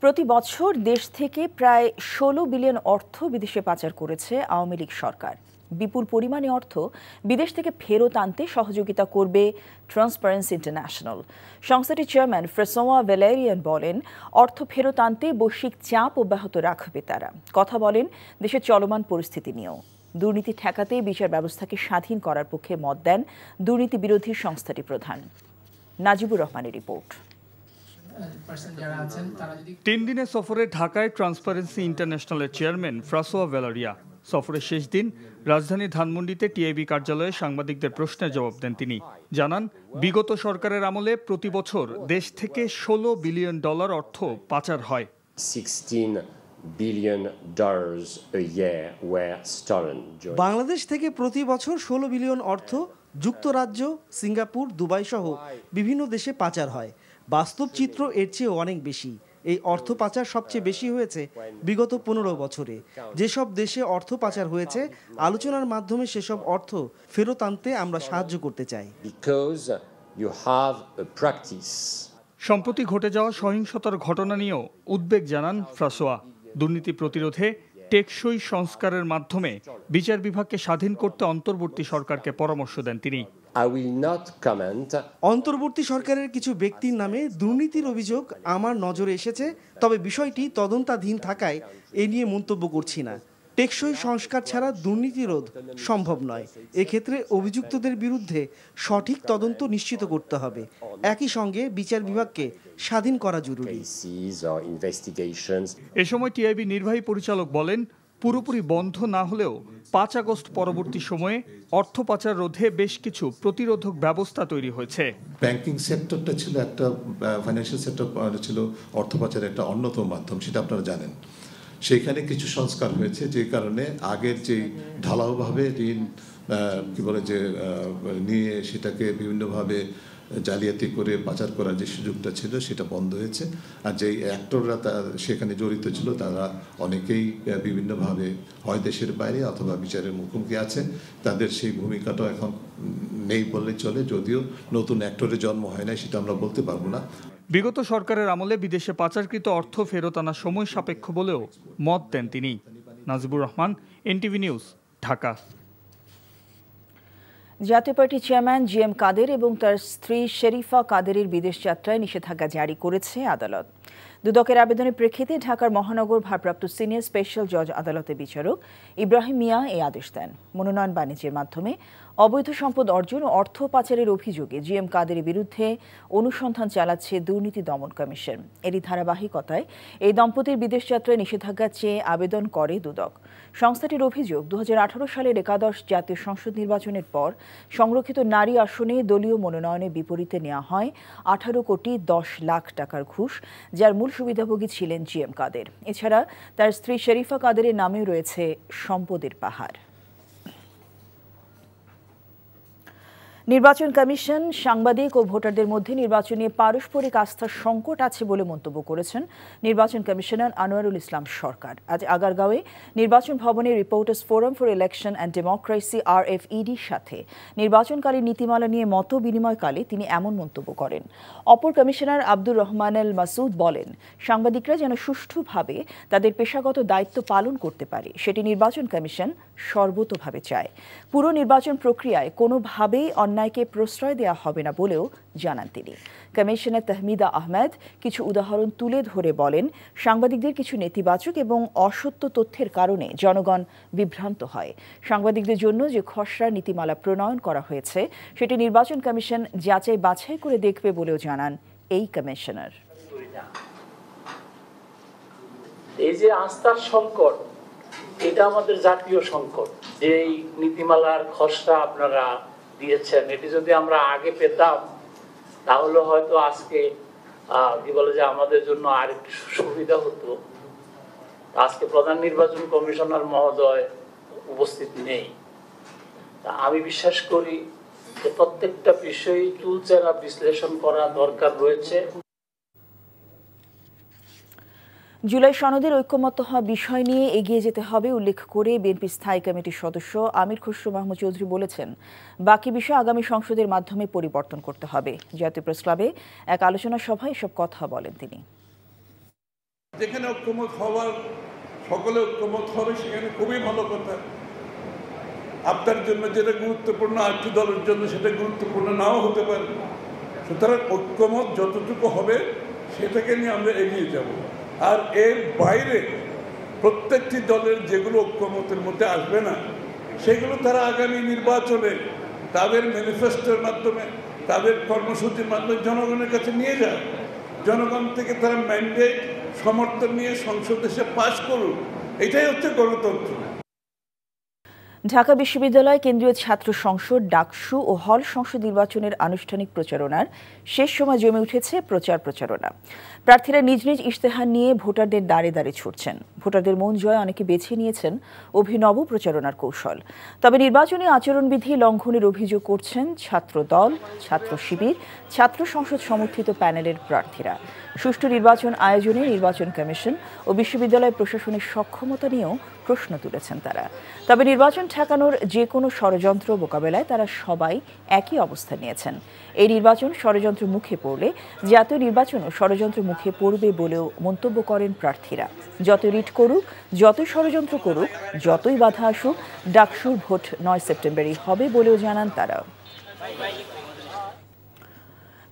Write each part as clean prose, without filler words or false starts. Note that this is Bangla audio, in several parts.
প্রতি বছর দেশ থেকে প্রায় ১৬ বিলিয়ন অর্থ বিদেশে পাচার করেছে আওয়ামী লীগ সরকার। বিপুল পরিমাণে অর্থ বিদেশ থেকে ফেরত আনতে সহযোগিতা করবে ট্রান্সপারেন্সি ইন্টারন্যাশনাল। সংস্থাটির চেয়ারম্যান ফ্রাসোয়া ভ্যালেরিয়ান বলেন, অর্থ ফেরত আনতে বৈশ্বিক চাপ অব্যাহত রাখবে তারা। কথা বলেন দেশের চলমান পরিস্থিতি নিয়েও। দুর্নীতি ঠেকাতে বিচার ব্যবস্থাকে স্বাধীন করার পক্ষে মত দেন দুর্নীতি বিরোধী সংস্থাটি প্রধান। নাজিবুর রহমানের রিপোর্ট। ৩ দিনের সফরে ঢাকায় ট্রান্সপারেন্সি ইন্টারন্যাশনালের চেয়ারম্যান ফ্রাসোয়া ভ্যালেরিয়া। সফরের শেষ দিন রাজধানী ধানমন্ডিতে টিআইবি কার্যালয়ে সাংবাদিকদের প্রশ্নের জবাব দেন তিনি। জানান, বিগত সরকারের আমলে প্রতি বছর দেশ থেকে $16 বিলিয়ন অর্থ পাচার হয়। বাংলাদেশ থেকে প্রতি বছর 16 বিলিয়ন অর্থ যুক্তরাজ্য, সিঙ্গাপুর, দুবাই সহ বিভিন্ন দেশে পাচার হয়। বাস্তব চিত্র এর চেয়ে অনেক বেশি। এই অর্থ পাচার সবচেয়ে বেশি হয়েছে বিগত 15 বছরে। যেসব দেশে অর্থ পাচার হয়েছে, আলোচনার মাধ্যমে সেসব অর্থ ফেরত আনতে আমরা সাহায্য করতে চাই। সম্প্রতি ঘটে যাওয়া সহিংসতার ঘটনা নিয়েও উদ্বেগ জানান ফ্রাসোয়া। দুর্নীতি প্রতিরোধে টেকসই সংস্কারের মাধ্যমে বিচার বিভাগকে স্বাধীন করতে অন্তর্বর্তী সরকারকে পরামর্শ দেন তিনি। অন্তর্বর্তী সরকারের কিছু ব্যক্তির নামে দুর্নীতির অভিযোগ আমার নজরে এসেছে, তবে বিষয়টি তদন্তাধীন থাকায় এ নিয়ে মন্তব্য করছি না। টেকসই সংস্কার ছাড়া দুর্নীতি রোধ সম্ভব নয়। এক্ষেত্রে অভিযুক্তদের বিরুদ্ধে সঠিক তদন্ত নিশ্চিত করতে হবে। একই সঙ্গে বিচার বিভাগকে স্বাধীন করা জরুরি। এ সময় টিআইবি নির্বাহী পরিচালক বলেন, পুরোপুরি বন্ধ না হলেও 5 আগস্ট পরবর্তী সময়ে অর্থ পাচার রোধে বেশ কিছু প্রতিরোধক ব্যবস্থা তৈরি হয়েছে। ব্যাংকিং সেক্টরটা ছিল একটা, ফাইন্যান্সিয়াল সেক্টর ছিল অর্থ পাচারের একটা অন্যতম মাধ্যম, সেটা আপনারা জানেন। সেইখানে কিছু সংস্কার হয়েছে, যে কারণে আগের যে ঢালাওভাবে ঋণ নিয়ে সেটাকে বিভিন্নভাবে জালিয়াতি করে পাচার করার যে সুযোগটা ছিল সেটা বন্ধ হয়েছে। আর যেই অ্যাক্টররা সেখানে জড়িত ছিল তারা অনেকেই বিভিন্নভাবে হয় দেশের বাইরে অথবা বিচারের মুখোমুখি আছে। তাদের সেই ভূমিকাটা এখন নেই বললে চলে, যদিও নতুন অ্যাক্টরের জন্ম হয় না সেটা আমরা বলতে পারবো না। বিগত সরকারের আমলে বিদেশে পাচারকৃত অর্থ ফেরত আনা সময় সাপেক্ষ বলেও মত দেন তিনি। Najibur Rahman, NTV news, Dhaka. জাতীয় পার্টির চেয়ারম্যান জিএম কাদের এবং তার স্ত্রী শরীফা কাদেরের বিদেশ যাত্রায় নিষেধাজ্ঞা জারি করেছে আদালত। দুদকের আবেদনের প্রেক্ষিতে ঢাকার মহানগর ভারপ্রাপ্ত সিনিয়র স্পেশাল জজ আদালতের বিচারক ইব্রাহিম মিয়া এই আদেশ দেন। মনোনয়ন বাণিজ্যের মাধ্যমে অবৈধ সম্পদ অর্জন ও অর্থ পাচারের অভিযোগে জিএম কাদেরের বিরুদ্ধে অনুসন্ধান চালাচ্ছে দুর্নীতি দমন কমিশন। এরই ধারাবাহিকতায় এই দম্পতির বিদেশ যাত্রায় নিষেধাজ্ঞা চেয়ে আবেদন করে দুদক। সংস্থাটির অভিযোগ, 2018 সালের একাদশ জাতীয় সংসদ নির্বাচনের পর সংরক্ষিত নারী আসনে দলীয় মনোনয়নের বিপরীতে নেওয়া হয় 18 কোটি 10 লাখ টাকার ঘুষ, যার মূল সুবিধাভোগী ছিলেন জিএম কাদের। এছাড়া তার স্ত্রী শরীফা কাদেরের নামেও রয়েছে সম্পদের পাহাড়। নির্বাচন কমিশন সাংবাদিক ও ভোটারদের মধ্যে নির্বাচন নিয়ে পারস্পরিক আস্থার সংকট আছে বলে মন্তব্য করেছেন নির্বাচন কমিশনার আনোয়ারুল ইসলাম সরকার। আজ আগারগাঁওয়ে নির্বাচন ভবনে reporters forum for election and democracy RFEDর সাথে নির্বাচনকালীন নীতিমালা নিয়ে মত বিনিময়কালে তিনি এমন মন্তব্য করেন। অপর কমিশনার আব্দুর রহমান আল মাসুদ বলেন, সাংবাদিকরা যেন সুষ্ঠুভাবে তাদের পেশাগত দায়িত্ব পালন করতে পারে, সেটি নির্বাচন কমিশন সর্বতোভাবে চায়। পুরো নির্বাচন প্রক্রিয়ায় কোনোভাবেই অন্যায়কে প্রশ্রয় দেওয়া হবে না বলেও জানান তিনি। কমিশনার তাহমিদা আহমেদ কিছু উদাহরণ তুলে ধরে বলেন, সাংবাদিকদের কিছু নেতিবাচক এবং অসত্য তথ্যের কারণে জনগণ বিভ্রান্ত হয়। সাংবাদিকদের জন্য যে খসড়া নীতিমালা প্রণয়ন করা হয়েছে সেটি নির্বাচন কমিশন যাচাই বাছাই করে দেখবে বলেও জানান এই কমিশনার। এই যে আস্থার সংকট, এটা আমাদের জাতীয় সংকট। যে নীতিমালার খসড়া আপনারা দিয়েছেন, এটি যদি আমরা আগে পেতাম তাহলে হয়তো আজকে আমাদের জন্য আর একটু সুবিধা হতো। আজকে প্রধান নির্বাচন কমিশনার মহোদয় উপস্থিত নেই। আমি বিশ্বাস করি যে প্রত্যেকটা বিষয়ই চুলচেরা বিশ্লেষণ করা দরকার রয়েছে। জুলাই সনদের ঐকমত্য হওয়া বিষয় নিয়ে এগিয়ে যেতে হবে উল্লেখ করে বিএনপি স্থায়ী কমিটির সদস্য আমির খসরু মাহমুদ চৌধুরী বলেছেন, বাকি বিষয় আগামী সংসদের মাধ্যমে পরিবর্তন করতে হবে। জাতীয় প্রেস ক্লাবে এক আলোচনা সভায় এসব কথা বলেন তিনি। যেখানে ঐক্যমত হওয়ার সকলে ঐক্যমত হবে সেখানে খুবই ভালো কথা। আপনার জন্য যেটা গুরুত্বপূর্ণ আরেকটি দলের জন্য সেটা গুরুত্বপূর্ণ নাও হতে পারে। সুতরাং ঐক্যমত যতটুকু হবে সেটাকে নিয়ে আমরা এগিয়ে যাব। আর এর বাইরে প্রত্যেকটি দলের যেগুলো ঐক্যমতের মধ্যে আসবে না সেগুলো তারা আগামী নির্বাচনে তাদের ম্যানিফেস্টোর মাধ্যমে তাদের কর্মসূচির মাধ্যমে জনগণের কাছে নিয়ে যায়। জনগণ থেকে তারা ম্যান্ডেট সমর্থন নিয়ে সংসদে এসে পাশ করুক, এটাই হচ্ছে গণতন্ত্র। ঢাকা বিশ্ববিদ্যালয় কেন্দ্রীয় ছাত্র সংসদ, ডাকসু ও হল সংসদ নির্বাচনের আনুষ্ঠানিক প্রচারণার শেষ সময় জমে উঠেছে প্রচারণা। প্রার্থীরা নিজ নিজ ইশতেহার নিয়ে ভোটারদের দাঁড়ে দাঁড়ে ছুটছেন। ভোটারদের মন জয় অনেকে বেছে নিয়েছেন অভিনব প্রচারণার কৌশল। তবে নির্বাচনী আচরণবিধি লঙ্ঘনের অভিযোগ করছেন ছাত্র দল, ছাত্র শিবির, ছাত্র সংসদ সমর্থিত প্যানেলের প্রার্থীরা। সুষ্ঠু নির্বাচন আয়োজনে নির্বাচন কমিশন ও বিশ্ববিদ্যালয় প্রশাসনের সক্ষমতা নিয়েও প্রশ্ন তুলেছেন তারা। তবে নির্বাচন ঠেকানোর যে কোনো ষড়যন্ত্র মোকাবেলায় তারা সবাই একই অবস্থান নিয়েছেন। এই নির্বাচন ষড়যন্ত্র মুখে পড়লে জাতীয় নির্বাচনও ষড়যন্ত্র মুখে পড়বে বলেও মন্তব্য করেন প্রার্থীরা। যতই রিট করুক, যতই ষড়যন্ত্র করুক, যতই বাধা আসুক, ডাকসুর ভোট 9 সেপ্টেম্বরই হবে বলেও জানান তারা।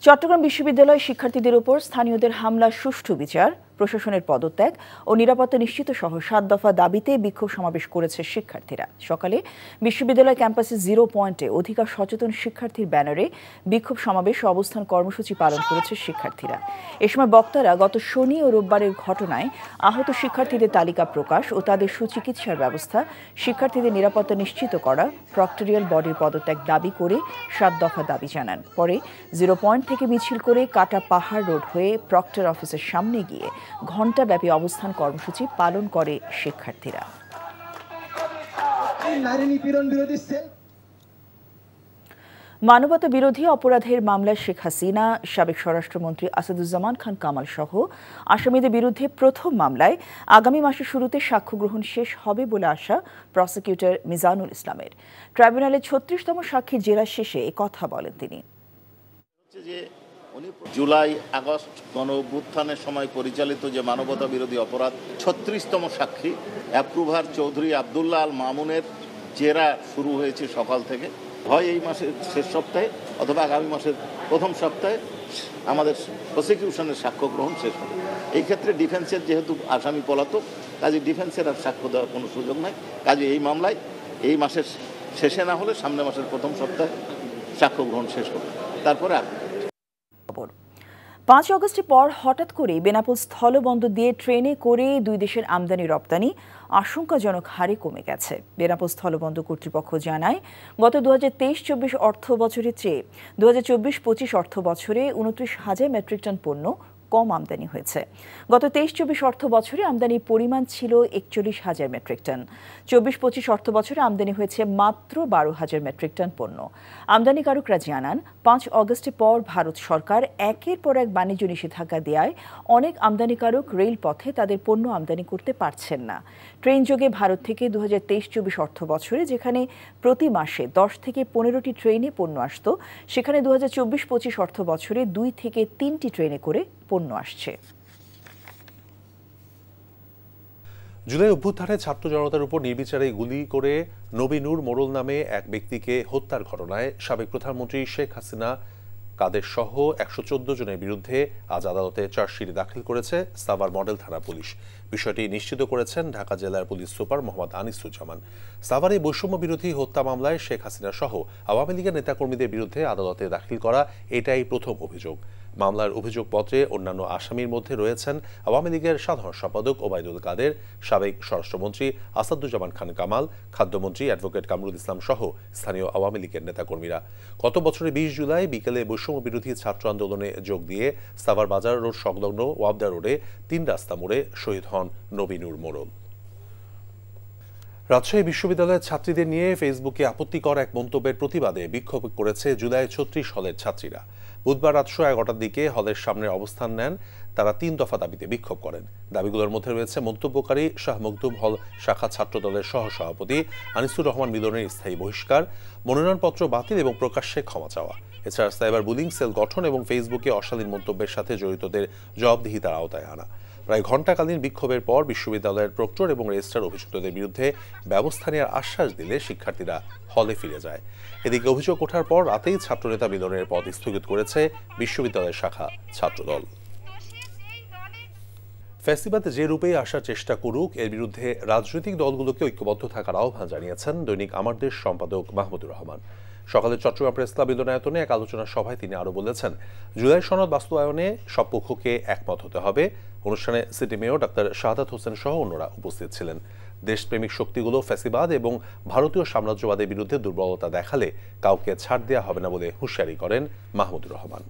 চট্টগ্রাম বিশ্ববিদ্যালয় শিক্ষার্থীদের উপর স্থানীয়দের হামলার সুষ্ঠু বিচার, প্রশাসনের পদত্যাগ ও নিরাপত্তা নিশ্চিত সহ 7 দফা দাবিতে বিক্ষোভ সমাবেশ করেছে শিক্ষার্থীরা। সকালে বিশ্ববিদ্যালয় ক্যাম্পাসে 0 পয়েন্টে অধিকার সচেতন শিক্ষার্থীর ব্যানারে বিক্ষোভ সমাবেশ ও অবস্থান কর্মসূচি পালন করেছে শিক্ষার্থীরা। এ সময় বক্তারা গত শনি ও রোববারের ঘটনায় আহত শিক্ষার্থীদের তালিকা প্রকাশ ও তাদের সুচিকিৎসার ব্যবস্থা, শিক্ষার্থীদের নিরাপত্তা নিশ্চিত করা, প্রক্টরিয়াল বডির পদত্যাগ দাবি করে 7 দফা দাবি জানান। পরে 0 পয়েন্ট থেকে মিছিল করে কাটা পাহাড় রোড হয়ে প্রক্টর অফিসের সামনে গিয়ে ঘণ্টাব্যাপী অবস্থান কর্মসূচি পালন করে শিক্ষার্থীরা। মানবতা বিরোধী অপরাধের মামলায় শেখ হাসিনা, সাবেক স্বরাষ্ট্রমন্ত্রী আসাদুজ্জামান খান কামাল সহ আসামিদের বিরুদ্ধে প্রথম মামলায় আগামী মাসের শুরুতে সাক্ষ্য গ্রহণ শেষ হবে বলে আশা প্রসিকিউটর মিজানুল ইসলামের। ট্রাইব্যুনালে 36তম সাক্ষীর জেরা শেষে কথা বলেন তিনি। জুলাই আগস্ট গণ অভ্যুত্থানের সময় পরিচালিত যে মানবতা বিরোধী অপরাধ 36তম সাক্ষী অ্যাপ্রুভার চৌধুরী আবদুল্লাহ আল মামুনের জেরা শুরু হয়েছে সকাল থেকে। হয় এই মাসের শেষ সপ্তাহে অথবা আগামী মাসের প্রথম সপ্তাহে আমাদের প্রসিকিউশনের সাক্ষ্য গ্রহণ শেষ হবে। এই ক্ষেত্রে ডিফেন্সের যেহেতু আসামি পলাতক, কাজে ডিফেন্সের আর সাক্ষ্য দেওয়ার কোনো সুযোগ নাই। কাজে এই মামলায় এই মাসের শেষে না হলে সামনের মাসের প্রথম সপ্তাহে সাক্ষ্য গ্রহণ শেষ হবে। তারপরে 5 অগস্টের পর হঠাৎ করে বেনাপোল স্থলবন্দর দিয়ে ট্রেনে করে দুই দেশের আমদানি রপ্তানি আশঙ্কাজনক হারে কমে গেছে। বেনাপোল স্থলবন্দর কর্তৃপক্ষ জানায়, গত 2023-24 অর্থ বছরের চেয়ে 2024-25 অর্থ বছরে 29,000 মেট্রিক টন পণ্য কম আমদানি হয়েছে। গত 23-24 অর্থ বছরে আমদানির পরিমাণ ছিল 41,000 মেট্রিক টন। 24-25 অর্থ বছরে আমদানি হয়েছে মাত্র 12,000 মেট্রিক টন পণ্য। আমদানিকারকরা জানান, 5 অগস্টের পর ভারত সরকার একের পর এক বাণিজ্য নিষেধাজ্ঞা দেওয়ায় অনেক আমদানিকারক রেলপথে তাদের পণ্য আমদানি করতে পারছেন না। ট্রেন যোগে ভারত থেকে 2023-24 অর্থ বছরে যেখানে প্রতি মাসে 10 থেকে 15টি ট্রেনে পণ্য আসত, সেখানে 2024-25 অর্থ বছরে 2 থেকে 3টি ট্রেনে করে পণ্য আসছে। জুলাই অভ্যুত্থানে ছাত্র জনতার উপর নির্বিচারে গুলি করে নবী নূর মোড়ল নামে এক ব্যক্তিকে হত্যার ঘটনায় সাবেক প্রধানমন্ত্রী শেখ হাসিনা কাদের সহ 114 জনের বিরুদ্ধে আজ আদালতে চার্জশিট দাখিল করেছে সাভার মডেল থানা পুলিশ। বিষয়টি নিশ্চিত করেছেন ঢাকা জেলার পুলিশ সুপার মোহাম্মদ আনিসুজ্জামান। সাভারে বৈষম্য বিরোধী হত্যা মামলায় শেখ হাসিনা সহ আওয়ামী লীগের নেতাকর্মীদের বিরুদ্ধে আদালতে দাখিল করা এটাই প্রথম অভিযোগ। মামলার অভিযোগপত্রে অন্যান্য আসামির মধ্যে রয়েছেন আওয়ামী লীগের সাধারণ সম্পাদক ওবায়দুল কাদের, সাবেক স্বরাষ্ট্রমন্ত্রী আসাদুজ্জামান খান কামাল, খাদ্যমন্ত্রী অ্যাডভোকেট কামরুল ইসলাম সহ স্থানীয় আওয়ামী লীগের নেতাকর্মীরা। গত বছরের 20 জুলাই বিকেলে বৈষম্য বিরোধী ছাত্র আন্দোলনে যোগ দিয়ে সাভার বাজার রোড সংলগ্ন ওয়াবদা রোডে 3 রাস্তা মোড়ে শহীদ হন নবী নূর মোড়ল। রাজশাহী বিশ্ববিদ্যালয়ের ছাত্রীদের নিয়ে ফেসবুকে আপত্তিকর এক মন্তব্যের প্রতিবাদে বিক্ষোভ করেছে জুলাই 36 হলের ছাত্রীরা। বুধবার রাত 11টার দিকে হলের সামনে অবস্থান নেন তারা। 3 দফা দাবিতে বিক্ষোভ করেন। দাবিগুলোর মধ্যে রয়েছে মন্তব্যকারী শাহ মখদুম হল শাখা ছাত্র দলের সহসভাপতি আনিসুর রহমান মিলনের স্থায়ী বহিষ্কার, মনোনয়নপত্র বাতিল এবং প্রকাশ্যে ক্ষমা চাওয়া। এছাড়া সাইবার বুলিং সেল গঠন এবং ফেসবুকে অশালীন মন্তব্যের সাথে জড়িতদের জবাবদিহিতার আওতায় আনা। প্রায় ঘণ্টাকালীন বিক্ষোভের পর বিশ্ববিদ্যালয়ের প্রক্টর এবং রেজিস্ট্রার অভিযুক্তদের বিরুদ্ধে ব্যবস্থা নেওয়ার আশ্বাস দিলে শিক্ষার্থীরা হলে ফিরে যায়। এদিকে অভিযোগ ওঠার পর রাতেই ছাত্রনেতা মিলনের পদ স্থগিত করেছে বিশ্ববিদ্যালয়ের শাখা ছাত্রদল। ফ্যাসিবাদ যে রূপেই আসার চেষ্টা করুক, এর বিরুদ্ধে রাজনৈতিক দলগুলোকে ঐক্যবদ্ধ থাকার আহ্বান জানিয়েছেন দৈনিক আমার দেশ সম্পাদক মাহমুদুর রহমান। সকালে চট্টগ্রাম প্রেস ক্লাব মিলনায়তনে এক আলোচনা সভায় তিনি আরও বলেছেন, জুলাই সনদ বাস্তবায়নে সব পক্ষকে একমত হতে হবে। অনুষ্ঠানে city mayor doctor Shahadat Hossain সহ অন্যরা উপস্থিত ছিলেন। দেশপ্রেমিক শক্তিগুলো ফ্যাসিবাদ এবং ভারতীয় সাম্রাজ্যবাদের বিরুদ্ধে দুর্বলতা দেখালে কাউকে ছাড় দেওয়া হবে না বলে হুঁশিয়ারি করেন মাহমুদুর রহমান।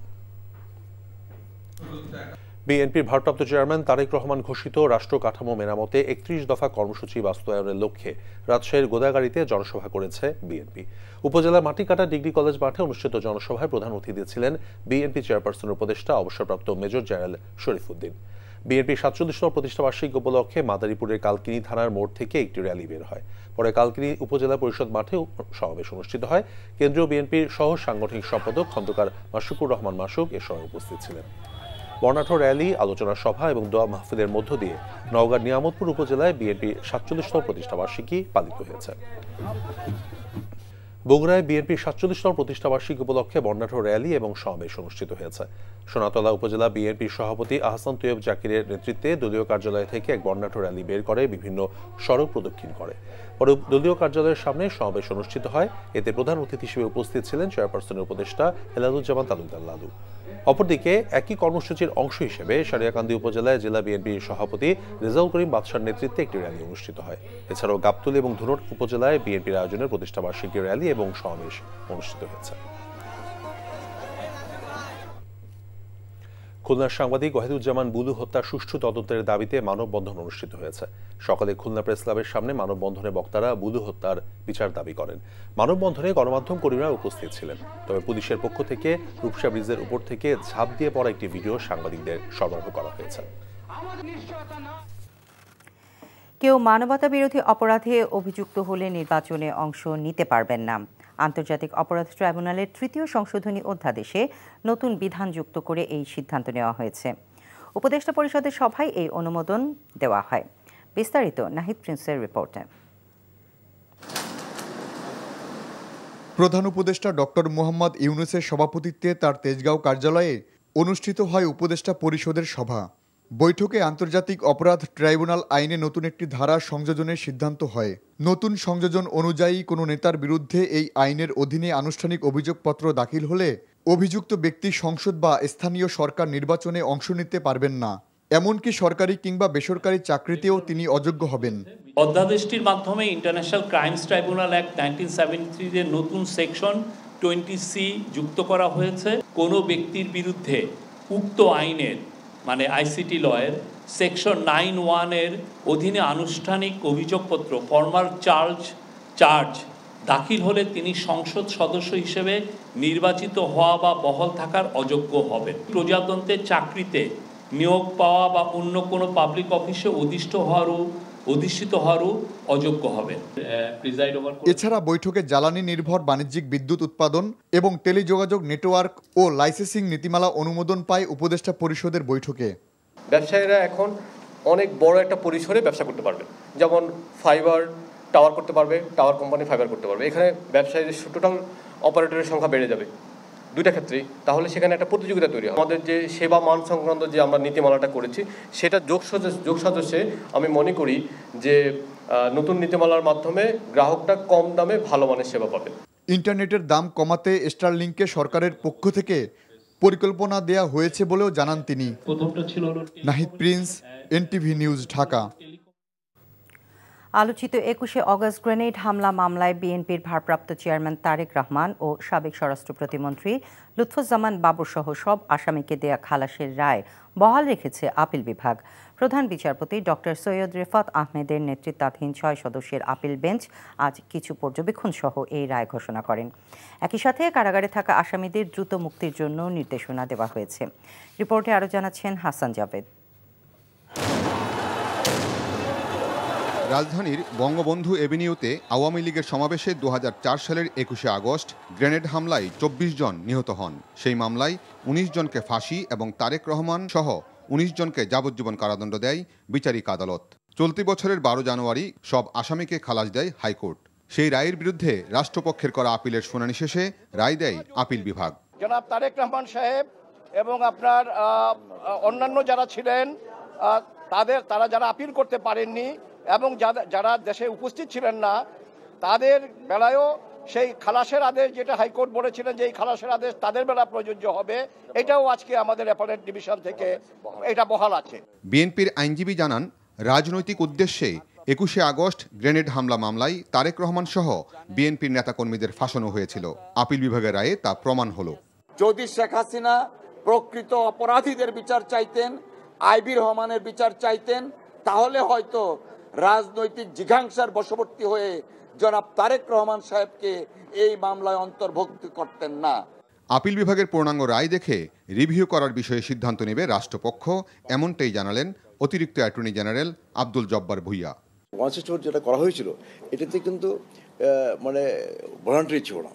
বিএনপির ভারপ্রাপ্ত চেয়ারম্যান তারেক রহমান ঘোষিত রাষ্ট্র কাঠামো মেরামতে ৩১ দফা কর্মসূচি বাস্তবায়নের লক্ষ্যে রাজশাহীর গোদাগাড়ীতে জনসভা করেছে বিএনপি। উপজেলার মাটিকাটা ডিগ্রি কলেজ মাঠে অনুষ্ঠিত জনসভায় প্রধান অতিথি ছিলেন বিএনপি চেয়ারপারসনের উপদেষ্টা অবসরপ্রাপ্ত মেজর জেনারেল শরীফ উদ্দিন। বিএনপির ৪৭তম প্রতিষ্ঠাবার্ষিকী উপলক্ষে মাদারীপুরের কালকিনি থানার মোড় থেকে একটি র্যালি বের হয়। পরে কালকিনি উপজেলা পরিষদ মাঠে সমাবেশ অনুষ্ঠিত হয়। কেন্দ্রীয় বিএনপির সহ সাংগঠনিক সম্পাদক খন্দকার মাশরুকুর রহমান মাসুক এ সময় উপস্থিত ছিলেন। বর্ণাঢ্য র্যালি, আলোচনা সভা এবং দোয়া মাহফিলের মধ্য দিয়ে নওগাঁর নিয়ামতপুর উপজেলায় বিএনপির ৪৭তম প্রতিষ্ঠাবার্ষিকী পালিত হয়েছে। বগুড়ায় বিএনপির ৪৭তম প্রতিষ্ঠাবার্ষিকী উপলক্ষে বর্ণাঢ্য র্যালি এবং সমাবেশ অনুষ্ঠিত হয়েছে। সোনাতলা উপজেলা বিএনপির সভাপতি আহসান তৈয়ব জাকিরের নেতৃত্বে দলীয় কার্যালয় থেকে এক বর্ণাঢ্য র্যালি বের করে বিভিন্ন সড়ক প্রদক্ষিণ করে। পরে দলীয় কার্যালয়ের সামনে সমাবেশ অনুষ্ঠিত হয়। এতে প্রধান অতিথি হিসেবে উপস্থিত ছিলেন চেয়ারপারসনের উপদেষ্টা হেলালুজ্জামান তালুকদার লালু। অপরদিকে একই কর্মসূচির অংশ হিসেবে সারিয়াকান্দি উপজেলায় জেলা বিএনপির সভাপতি রেজাউল করিম বাদশার নেতৃত্বে একটি র্যালি অনুষ্ঠিত হয়। এছাড়াও গাবতলী এবং ধুনট উপজেলায় বিএনপির আয়োজনের প্রতিষ্ঠাবার্ষিকী র্যালি এবং সমাবেশ অনুষ্ঠিত হয়েছে। খুলনার সাংবাদিক ওয়াহিদুজ্জামান বুলু হত্যার সুষ্ঠু তদন্তের দাবিতে মানববন্ধন অনুষ্ঠিত হয়েছে। সকালে খুলনা প্রেস ক্লাবের সামনে মানববন্ধনে বক্তারা বুলু হত্যার বিচার দাবি করেন। মানববন্ধনে গণমাধ্যম কর্মীরা উপস্থিত ছিলেন। তবে পুলিশের পক্ষ থেকে রূপসা ব্রিজের উপর থেকে ঝাঁপ দিয়ে পড়া একটি ভিডিও সাংবাদিকদের সরবরাহ করা হয়েছে। কেউ মানবতা বিরোধী অপরাধে অভিযুক্ত হলে নির্বাচনে অংশ নিতে পারবেন না। আন্তর্জাতিক অপরাধ ট্রাইব্যুনালের ৩য় সংশোধনী অধ্যাদেশে নতুন বিধান যুক্ত করে এই সিদ্ধান্ত নেওয়া হয়েছে। উপদেষ্টা পরিষদের সভায় এই অনুমোদন দেওয়া হয়। বিস্তারিত নাহিদ প্রিন্সের রিপোর্টে। প্রধান উপদেষ্টা ডক্টর মোহাম্মদ ইউনূসের সভাপতিত্বে তার তেজগাঁও কার্যালয়ে অনুষ্ঠিত হয় উপদেষ্টা পরিষদের সভা। বৈঠকে আন্তর্জাতিক অপরাধ ট্রাইব্যুনাল আইনে নতুন একটি ধারা সংযোজনের সিদ্ধান্ত হয়। নতুন সংযোজন অনুযায়ী কোনো নেতার বিরুদ্ধে এই আইনের অধীনে আনুষ্ঠানিক অভিযোগপত্র দাখিল হলে অভিযুক্ত ব্যক্তি সংসদ বা স্থানীয় সরকার নির্বাচনে অংশ নিতে পারবেন না। এমনকি সরকারি কিংবা বেসরকারি চাকরিতেও তিনি অযোগ্য হবেন। অধ্যাদেশটির মাধ্যমে ইন্টারন্যাশনাল ক্রাইমস ট্রাইব্যুনাল অ্যাক্ট 1973 এর নতুন সেকশন 20C যুক্ত করা হয়েছে। কোনো ব্যক্তির বিরুদ্ধে উক্ত আইনের মানে আইসিটি লয়ের সেকশন 9(1) এর অধীনে আনুষ্ঠানিক অভিযোগপত্র ফর্মাল চার্জ দাখিল হলে তিনি সংসদ সদস্য হিসেবে নির্বাচিত হওয়া বা বহাল থাকার অযোগ্য হবেন। প্রজাতন্ত্রের চাকরিতে নিয়োগ পাওয়া বা অন্য কোনো পাবলিক অফিসে অধিষ্ঠিত হওয়ারও অযোগ্য হবেন। এছাড়া বৈঠকে জ্বালানি নির্ভর বাণিজ্যিক বিদ্যুৎ উৎপাদন এবং টেলিযোগাযোগ নেটওয়ার্ক ও লাইসেন্সিং নীতিমালা অনুমোদন পায় উপদেষ্টা পরিষদের বৈঠকে। ব্যবসায়ীরা এখন অনেক বড় একটা পরিসরে ব্যবসা করতে পারবে, যেমন ফাইবার টাওয়ার করতে পারবে, টাওয়ার কোম্পানি ফাইবার করতে পারবে। এখানে ব্যবসায়ীদের টোটাল অপারেটরের সংখ্যা বেড়ে যাবে দুইটা ক্ষেত্রেই। তাহলে সেখানে একটা প্রতিযোগিতা তৈরি হয়। আমাদের যে সেবা মান সংক্রান্ত যে আমরা নীতিমালাটা করেছি সেটা যোগসাজশে আমি মনে করি যে নতুন নীতিমালার মাধ্যমে গ্রাহকটা কম দামে ভালো মানের সেবা পাবে। ইন্টারনেটের দাম কমাতে স্টারলিংকে সরকারের পক্ষ থেকে পরিকল্পনা দেয়া হয়েছে বলেও জানান তিনি। Nahid Prince, NTV news, Dhaka. আলোচিত ২১শে অগস্ট গ্রেনেড হামলা মামলায় বিএনপির ভারপ্রাপ্ত চেয়ারম্যান তারেক রহমান ও সাবেক স্বরাষ্ট্র প্রতিমন্ত্রী লুৎফুজ্জামান বাবুসহ সব আসামিকে দেয়া খালাসের রায় বহাল রেখেছে আপিল বিভাগ। প্রধান বিচারপতি ডক্টর সৈয়দ রেফাত আহমেদের নেতৃত্বাধীন ৬ সদস্যের আপিল বেঞ্চ আজ কিছু পর্যবেক্ষণ সহ এই রায় ঘোষণা করেন। একই সাথে কারাগারে থাকা আসামিদের দ্রুত মুক্তির জন্য নির্দেশনা দেওয়া হয়েছে। রিপোর্টে আরও জানাচ্ছেন হাসান জাভেদ। রাজধানীর বঙ্গবন্ধু এভিনিউতে আওয়ামী লীগের সমাবেশে ২০০৪ সালের ২১শে আগস্ট গ্রেনেড হামলায় ২৪ জন নিহত হন। সেই মামলায় ১৯ জনকে ফাঁসি এবং তারেক রহমান সহ 19 জনকে যাবজ্জীবন কারাদণ্ড দেয় বিচারিক আদালত। চলতি বছরের 12 জানুয়ারি সব আসামিকে খালাস দেয় হাইকোর্ট। সেই রায়ের বিরুদ্ধে রাষ্ট্রপক্ষের করা আপিলের শুনানি শেষে রায় দেয় আপিল বিভাগ। জনাব তারেক রহমান সাহেব এবং আপনার অন্যান্য যারা ছিলেন তারা যারা আপিল করতে পারেননি এবং যারা দেশে উপস্থিত ছিলেন না তাদের বেলায়ও সেই খালাসের আদেশ যেটা হাইকোর্ট বলেছিলেন যে এই খালাসের আদেশ তাদের বেলা প্রযোজ্য হবে, এটাও আজকে আমাদের অ্যাপেলেট ডিভিশন থেকে এটা বহাল আছে। বিএনপির আইনজীবী জানান, রাজনৈতিক উদ্দেশ্যে 21শে আগস্ট গ্রেনেড হামলা মামলায় তারেক রহমান সহ বিএনপির নেতাকর্মীদের ফাঁসানো হয়েছিল। আপিল বিভাগের রায়ে তা প্রমাণ হলো। যদি শেখ হাসিনা প্রকৃত অপরাধীদের বিচার চাইতেন, আইবি রহমানের বিচার চাইতেন, তাহলে হয়তো রাজনৈতিক জিঘাংসার বশবর্তী হয়ে জনাব তারেক রহমান সাহেবকে এই মামলায় অন্তর্ভুক্ত করতেন না। আপিল বিভাগের পূর্ণাঙ্গ রায় দেখে রিভিউ করার বিষয়ে সিদ্ধান্ত নেবে রাষ্ট্রপক্ষ, এমনটাই জানালেন অতিরিক্ত অ্যাটর্নি জেনারেল আব্দুল জব্বার ভুইয়া। 164 যেটা করা হয়েছিল এটাতে কিন্তু ভলান্টারি ছিল না,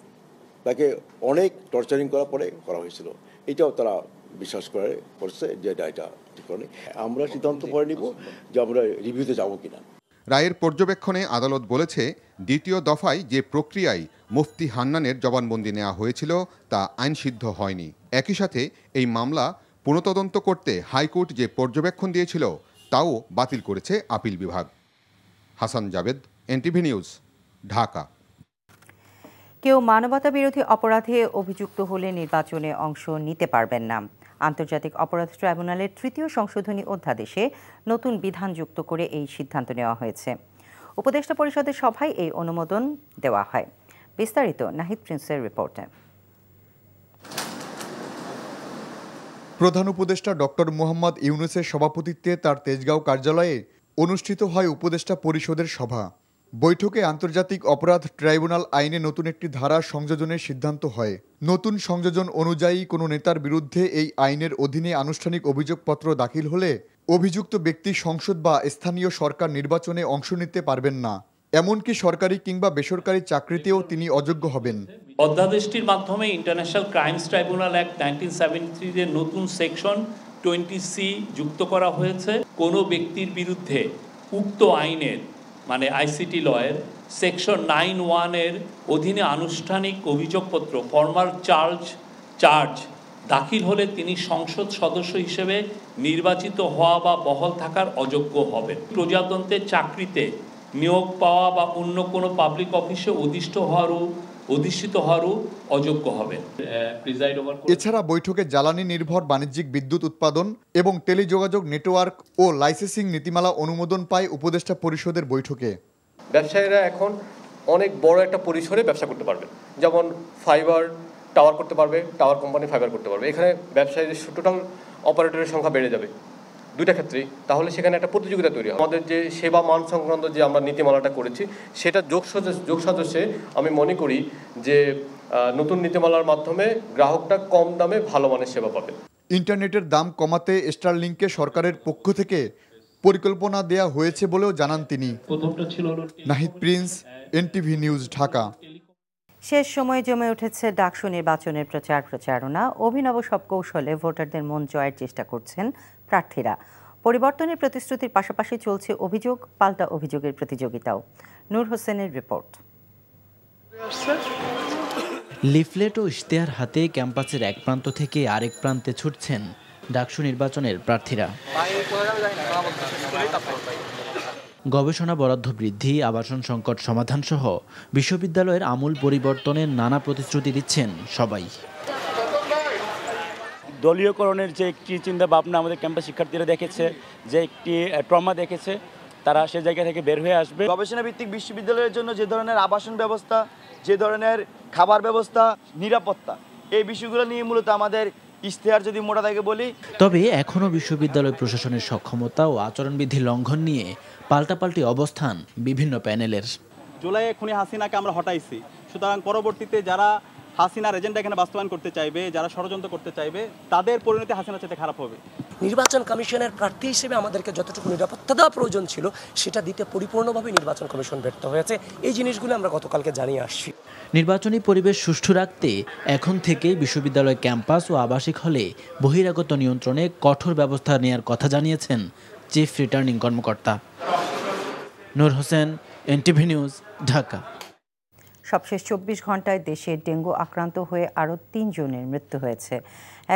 তাকে অনেক টর্চারিং করার পরে করা হয়েছিল। এটাও তারা বিশ্বাস করছে যে এটা ঠিক করে। আমরা সিদ্ধান্ত পরে নিব যে আমরা রিভিউতে যাব কিনা। রায়ের পর্যবেক্ষণে আদালত বলেছে, দ্বিতীয় দফায় যে প্রক্রিয়ায় মুফতি হান্নানের জবানবন্দি নেওয়া হয়েছিল তা আইনসিদ্ধ হয়নি। একই সাথে এই মামলা পুনঃতদন্ত করতে হাইকোর্ট যে পর্যবেক্ষণ দিয়েছিল তাও বাতিল করেছে আপিল বিভাগ। Hasan Jabed, NTV news, Dhaka. কেউ মানবতা বিরোধী অপরাধে অভিযুক্ত হলে নির্বাচনে অংশ নিতে পারবেন না। আন্তর্জাতিক অপরাধ ট্রাইব্যুনালের 3য় সংশোধনী অধ্যাদেশে নতুন বিধান যুক্ত করে এই সিদ্ধান্ত নেওয়া হয়েছে। উপদেষ্টা পরিষদের সভায় এই অনুমোদন দেওয়া হয়। বিস্তারিত নাহিদ প্রিন্সের রিপোর্টে। প্রধান উপদেষ্টা ডক্টর মোহাম্মদ ইউনূসের সভাপতিত্বে তার তেজগাঁও কার্যালয়ে অনুষ্ঠিত হয় উপদেষ্টা পরিষদের সভা। বৈঠকে আন্তর্জাতিক অপরাধ ট্রাইব্যুনাল আইনে নতুন একটি ধারা সংযোজনের সিদ্ধান্ত হয়। নতুন সংযোজন অনুযায়ী কোনো নেতার বিরুদ্ধে এই আইনের অধীনে আনুষ্ঠানিক অভিযোগপত্র দাখিল হলে অভিযুক্ত ব্যক্তি সংসদ বা স্থানীয় সরকার নির্বাচনে অংশ নিতে পারবেন না। এমনকি সরকারি কিংবা বেসরকারি চাকরিতেও তিনি অযোগ্য হবেন। অধ্যাদেশটির মাধ্যমে ইন্টারন্যাশনাল ক্রাইমস ট্রাইব্যুনাল অ্যাক্ট 1973 এর নতুন সেকশন 20C যুক্ত করা হয়েছে। কোনো ব্যক্তির বিরুদ্ধে উক্ত আইনের আইসিটি লয়ের সেকশন 9(1) এর অধীনে আনুষ্ঠানিক অভিযোগপত্র ফর্মাল চার্জ দাখিল হলে তিনি সংসদ সদস্য হিসেবে নির্বাচিত হওয়া বা বহাল থাকার অযোগ্য হবেন। প্রজাতন্ত্রের চাকরিতে নিয়োগ পাওয়া বা অন্য কোনো পাবলিক অফিসে অধিষ্ঠিত হওয়ারও অযোগ্য হবেন। এছাড়া বৈঠকে জ্বালানি নির্ভর বাণিজ্যিক বিদ্যুৎ উৎপাদন এবং টেলিযোগাযোগ নেটওয়ার্ক ও লাইসেন্সিং নীতিমালা অনুমোদন পায় উপদেষ্টা পরিষদের বৈঠকে। ব্যবসায়ীরা এখন অনেক বড় একটা পরিসরে ব্যবসা করতে পারবে, যেমন ফাইবার টাওয়ার করতে পারবে, টাওয়ার কোম্পানি ফাইবার করতে পারবে। এখানে ব্যবসায়ীদের টোটাল অপারেটরের সংখ্যা বেড়ে যাবে দুইটা ক্ষেত্রেই, তাহলে সেখানে একটা প্রতিযোগিতা তৈরি হয়। আমাদের যে সেবা মান সংক্রান্ত যে আমরা নীতিমালাটা করেছি সেটা যোগসাজশে আমি মনে করি যে নতুন নীতিমালার মাধ্যমে গ্রাহকটা কম দামে ভালো মানের সেবা পাবে। ইন্টারনেটের দাম কমাতে স্টারলিংকে সরকারের পক্ষ থেকে পরিকল্পনা দেয়া হয়েছে বলেও জানান তিনি। Nahid Prince, NTV news, Dhaka. শেষ সময়ে জমে উঠেছে ডাকসু নির্বাচনের প্রচারণা। অভিনব সব কৌশলে ভোটারদের মন জয়ের চেষ্টা করছেন প্রার্থীরা। পরিবর্তনের প্রতিশ্রুতির পাশাপাশি চলছে অভিযোগ পাল্টা অভিযোগের প্রতিযোগিতাও। নূর হোসেনের রিপোর্ট। লিফলেট ও ইশতেহার হাতে ক্যাম্পাসের এক প্রান্ত থেকে আরেক প্রান্তে ছুটছেন ডাকসু নির্বাচনের প্রার্থীরা। গবেষণা বরাদ্দ বৃদ্ধি, আবাসন সংকট সমাধান সহ বিশ্ববিদ্যালয়ের আমূল পরিবর্তনের নানা প্রতিশ্রুতি দিচ্ছেন সবাই। দলীয়করণের যে একটি চিন্তা ভাবনা আমাদের ক্যাম্পাস শিক্ষার্থীরা দেখেছে, যে একটি ট্রমা দেখেছে, তারা সে জায়গা থেকে বের হয়ে আসবে। গবেষণা ভিত্তিক বিশ্ববিদ্যালয়ের জন্য যে ধরনের আবাসন ব্যবস্থা, যে ধরনের খাবার ব্যবস্থা, নিরাপত্তা, এই বিষয়গুলো নিয়ে মূলত আমাদের ইশতেহার যদি মোটা থাকে বলি। তবে এখনও বিশ্ববিদ্যালয় প্রশাসনের সক্ষমতা ও আচরণবিধি লঙ্ঘন নিয়ে পাল্টাপাল্টি অবস্থান বিভিন্ন প্যানেলের। জুলাইয়ে খুনি হাসিনাকে আমরা হটাইছি, সুতরাং পরবর্তীতে যারা হাসিনার এজেন্ডা এখানে বাস্তবায়ন করতে চাইবে, যারা ষড়যন্ত্র করতে চাইবে, তাদের পরিণতি হাসিনার চাইতে খারাপ হবে। নির্বাচন কমিশনের প্রার্থী হিসেবে আমাদেরকে যতটুকু নিরাপত্তা দেওয়া প্রয়োজন ছিল সেটা দিতে পরিপূর্ণভাবে নির্বাচন কমিশন ব্যর্থ হয়েছে। এই জিনিসগুলো আমরা গতকালকে জানিয়ে আসছি। নির্বাচনী পরিবেশ সুষ্ঠু রাখতে এখন থেকেই বিশ্ববিদ্যালয় ক্যাম্পাস ও আবাসিক হলে বহিরাগত নিয়ন্ত্রণে কঠোর ব্যবস্থা নেওয়ার কথা জানিয়েছেন চিফ রিটার্নিং কর্মকর্তা। নূর হোসেন, এনটিভি নিউজ, ঢাকা। সবশেষ 24 ঘন্টায় দেশে ডেঙ্গু আক্রান্ত হয়ে আরও 3 জনের মৃত্যু হয়েছে।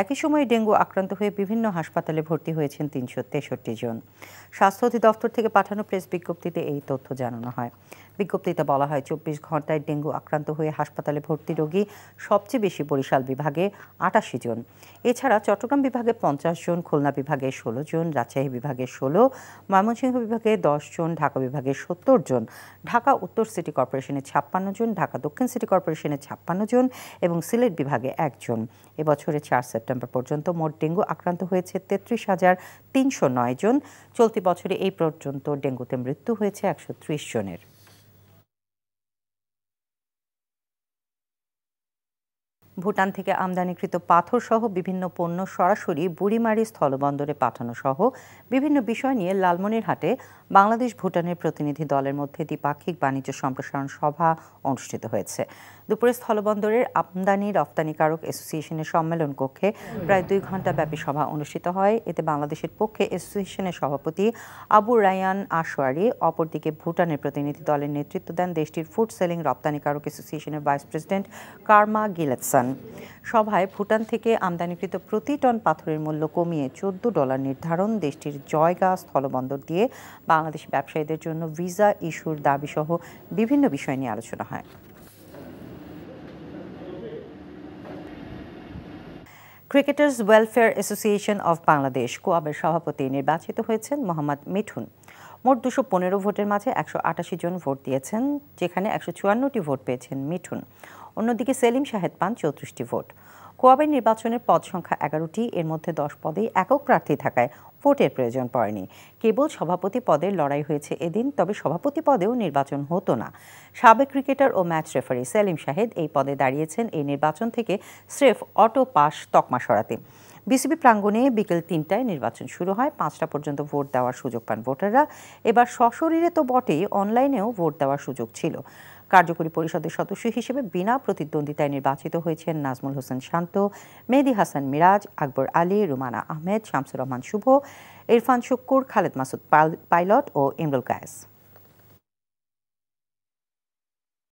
একই সময়ে ডেঙ্গু আক্রান্ত হয়ে বিভিন্ন হাসপাতালে ভর্তি হয়েছেন 363 জন। স্বাস্থ্য অধিদপ্তর থেকে পাঠানো প্রেস বিজ্ঞপ্তিতে এই তথ্য জানানো হয়। বিজ্ঞপ্তিতে বলা হয় 24 ঘন্টায় ডেঙ্গু আক্রান্ত হয়ে হাসপাতালে ভর্তি রোগী সবচেয়ে বেশি বরিশাল বিভাগে 88 জন। এছাড়া চট্টগ্রাম বিভাগে 50 জন, খুলনা বিভাগে 16 জন, রাজশাহী বিভাগে 16, ময়মনসিংহ বিভাগে 10 জন, ঢাকা বিভাগে 70 জন, ঢাকা উত্তর সিটি কর্পোরেশনে 56 জন, ঢাকা দক্ষিণ সিটি কর্পোরেশনে 56 জন এবং সিলেট বিভাগে 1 জন। এবছরে 4 সেপ্টেম্বর পর্যন্ত মোট ডেঙ্গু আক্রান্ত হয়েছে 33,309 জন। চলতি বছরে এই পর্যন্ত ডেঙ্গুতে মৃত্যু হয়েছে 130 জনের। ভুটান থেকে আমদানিকৃত পাথর সহ বিভিন্ন পণ্য সরাসরি বুড়িমারি স্থলবন্দরে পাঠানো সহ বিভিন্ন বিষয় নিয়ে লালমনিরহাটে বাংলাদেশ ভুটানের প্রতিনিধি দলের মধ্যে দ্বিপাক্ষিক বাণিজ্য সম্প্রসারণ সভা অনুষ্ঠিত হয়েছে। দুপুরে স্থলবন্দরের আমদানি রপ্তানিকারক অ্যাসোসিয়েশনের সম্মেলন কক্ষে প্রায় 2 ঘণ্টা ব্যাপী সভা অনুষ্ঠিত হয়। এতে বাংলাদেশের পক্ষে অ্যাসোসিয়েশনের সভাপতি আবু রায়ান আশওয়ারি, অপরদিকে ভুটানের প্রতিনিধি দলের নেতৃত্ব দেন দেশটির ফুড সেলিং রপ্তানিকারক অ্যাসোসিয়েশনের ভাইস প্রেসিডেন্ট কার্মা গিলেটসন। সভায় ভুটান থেকে আমদানিকৃত প্রতি টন পাথরের মূল্য কমিয়ে $14 নির্ধারণ, দেশটির জয়গা স্থলবন্দর দিয়ে বাংলাদেশি ব্যবসায়ীদের জন্য ভিসা ইস্যুর দাবি সহ বিভিন্ন বিষয় নিয়ে আলোচনা হয়। Cricketers welfare association of Bangladesh কোয়াবের সভাপতি নির্বাচিত হয়েছেন মোহাম্মদ মিঠুন। মোট 215 ভোটের মাঝে 188 জন ভোট দিয়েছেন, যেখানে 154টি ভোট পেয়েছেন মিঠুন। অন্যদিকে সেলিম শাহেদ পান 34টি ভোট। কোয়াবের নির্বাচনের পদ সংখ্যা 11টি, এর মধ্যে 10 পদেই একক প্রার্থী থাকায় ভোটের প্রয়োজন পড়েনি। কেবল সভাপতি পদের লড়াই হয়েছে এদিন, তবে সভাপতি পদেও নির্বাচন হতো না। সাবেক ক্রিকেটার ও ম্যাচ রেফারি সেলিম শাহেদ এই পদে দাঁড়িয়েছেন এই নির্বাচন থেকে স্রেফ অটো পাস তকমা সরাতে। বিসিবি প্রাঙ্গণে বিকেল 3টায় নির্বাচন শুরু হয়। 5টা পর্যন্ত ভোট দেওয়ার সুযোগ পান ভোটাররা। এবার সশরীরে তো বটেই, অনলাইনেও ভোট দেওয়ার সুযোগ ছিল। কার্যকরী পরিষদের সদস্য হিসেবে বিনা প্রতিদ্বন্দ্বিতায় নির্বাচিত হয়েছেন নাজমুল হোসেন শান্ত, মেহেদী হাসান মিরাজ, আকবর আলী, রুমানা আহমেদ, শামসুর রহমান শুভ, ইরফান শুক্কুর, খালেদ মাসুদ পাইলট ও ইমরুল কায়েস।